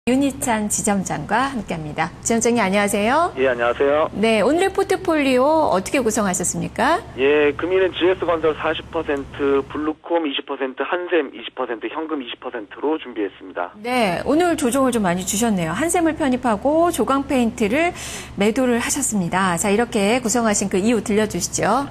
윤희찬 지점장과 함께합니다. 지점장님 안녕하세요. 예, 안녕하세요. 네, 오늘의 포트폴리오 어떻게 구성하셨습니까? 예, 금일은 GS건설 40%, 블루콤 20%, 한샘 20%, 현금 20%로 준비했습니다. 네, 오늘 조정을 좀 많이 주셨네요. 한샘을 편입하고 조광페인트를 매도를 하셨습니다. 자, 이렇게 구성하신 그 이유 들려주시죠.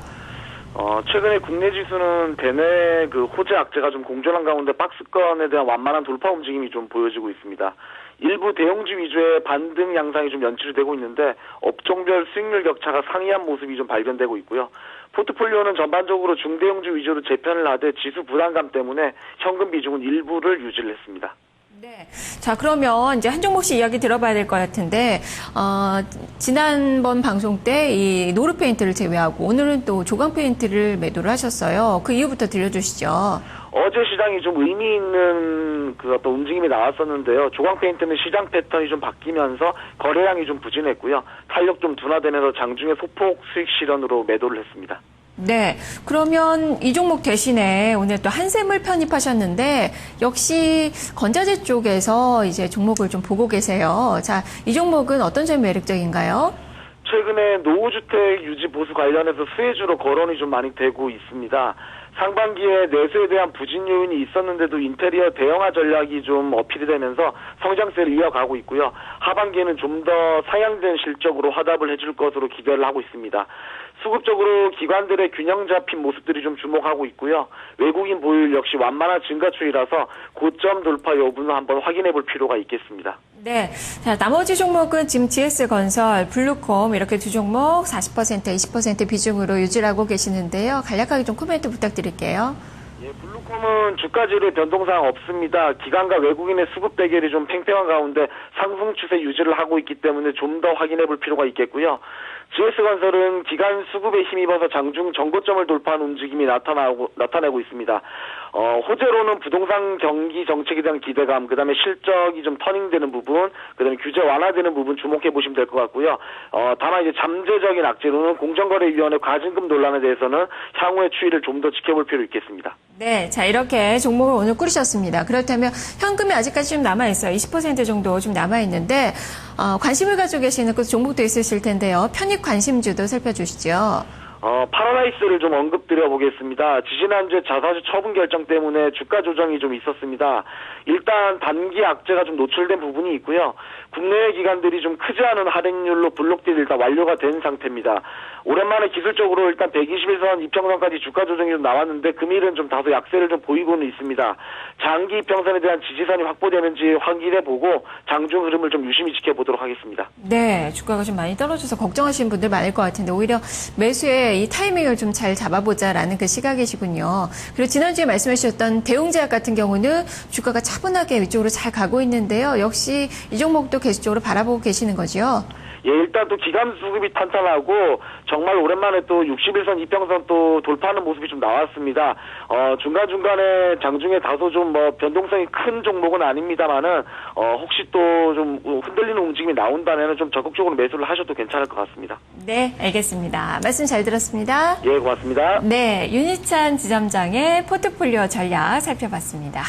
최근에 국내 지수는 대내 호재 악재가 좀 공존한 가운데 박스권에 대한 완만한 돌파 움직임이 좀 보여지고 있습니다. 일부 대형주 위주의 반등 양상이 좀 연출이 되고 있는데 업종별 수익률 격차가 상이한 모습이 좀 발견되고 있고요. 포트폴리오는 전반적으로 중대형주 위주로 재편을 하되 지수 부담감 때문에 현금 비중은 일부를 유지를 했습니다. 네. 자, 그러면 이제 한 종목씩 이야기 들어봐야 될 것 같은데, 지난번 방송 때 이 노르페인트를 제외하고 오늘은 또 조광페인트를 매도를 하셨어요. 그 이유부터 들려주시죠. 어제 시장이 좀 의미 있는 어떤 움직임이 나왔었는데요. 조광페인트는 시장 패턴이 좀 바뀌면서 거래량이 좀 부진했고요. 탄력 좀 둔화되면서 장중에 소폭 수익 실현으로 매도를 했습니다. 네. 그러면 이 종목 대신에 오늘 또 한샘을 편입하셨는데 역시 건자재 쪽에서 이제 종목을 좀 보고 계세요. 자, 이 종목은 어떤 점이 매력적인가요? 최근에 노후주택 유지 보수 관련해서 수혜주로 거론이 좀 많이 되고 있습니다. 상반기에 내수에 대한 부진 요인이 있었는데도 인테리어 대형화 전략이 좀 어필이 되면서 성장세를 이어가고 있고요. 하반기에는 좀 더 상향된 실적으로 화답을 해줄 것으로 기대를 하고 있습니다. 수급적으로 기관들의 균형 잡힌 모습들이 좀 주목하고 있고요. 외국인 보유율 역시 완만한 증가 추이라서 고점 돌파 여부는 한번 확인해 볼 필요가 있겠습니다. 네. 자, 나머지 종목은 지금 GS건설, 블루콤 이렇게 두 종목 40%, 20% 비중으로 유지하고 계시는데요. 간략하게 좀 코멘트 부탁드릴게요. 예, 블루콤은 주가지의 변동사항 없습니다. 기관과 외국인의 수급 대결이 좀 팽팽한 가운데 상승 추세 유지를 하고 있기 때문에 좀 더 확인해 볼 필요가 있겠고요. GS건설은 기관 수급에 힘입어서 장중 정고점을 돌파한 움직임이 나타내고 있습니다. 호재로는 부동산 경기 정책에 대한 기대감, 그다음에 실적이 좀 터닝되는 부분, 그다음에 규제 완화되는 부분 주목해 보시면 될 것 같고요. 다만 이제 잠재적인 악재로는 공정거래위원회 과징금 논란에 대해서는 향후의 추이를 좀 더 지켜볼 필요 있겠습니다. 네, 자 이렇게 종목을 오늘 꾸리셨습니다. 그렇다면 현금이 아직까지 좀 남아있어요. 20% 정도 좀 남아있는데 관심을 가지고 계시는 그 종목도 있으실 텐데요. 편입 관심주도 살펴주시죠. 파라다이스를 좀 언급드려 보겠습니다. 지지난주에 자사주 처분 결정 때문에 주가 조정이 좀 있었습니다. 일단 단기 악재가 좀 노출된 부분이 있고요. 국내외 기관들이 좀 크지 않은 할인율로 블록딜이 일단 완료가 된 상태입니다. 오랜만에 기술적으로 일단 121선 이평선까지 주가 조정이 좀 나왔는데 금일은 좀 다소 약세를 좀 보이고는 있습니다. 장기 이평선에 대한 지지선이 확보되는지 확인해 보고 장중 흐름을 좀 유심히 지켜보도록 하겠습니다. 네, 주가가 좀 많이 떨어져서 걱정하시는 분들 많을 것 같은데 오히려 매수에 이 타이밍을 좀 잘 잡아보자라는 그 시각이시군요. 그리고 지난주에 말씀해 주셨던 대웅제약 같은 경우는 주가가 차분하게 위쪽으로 잘 가고 있는데요. 역시 이 종목도 계속적으로 바라보고 계시는 거죠? 예, 일단 또 기관 수급이 탄탄하고 정말 오랜만에 또 61선 이평선 또 돌파하는 모습이 좀 나왔습니다. 중간중간에 장중에 다소 좀 변동성이 큰 종목은 아닙니다만은 혹시 또 좀 흔들리는 움직임이 나온다면 좀 적극적으로 매수를 하셔도 괜찮을 것 같습니다. 네, 알겠습니다. 말씀 잘 들었습니다. 예, 고맙습니다. 네, 윤희찬 지점장의 포트폴리오 전략 살펴봤습니다.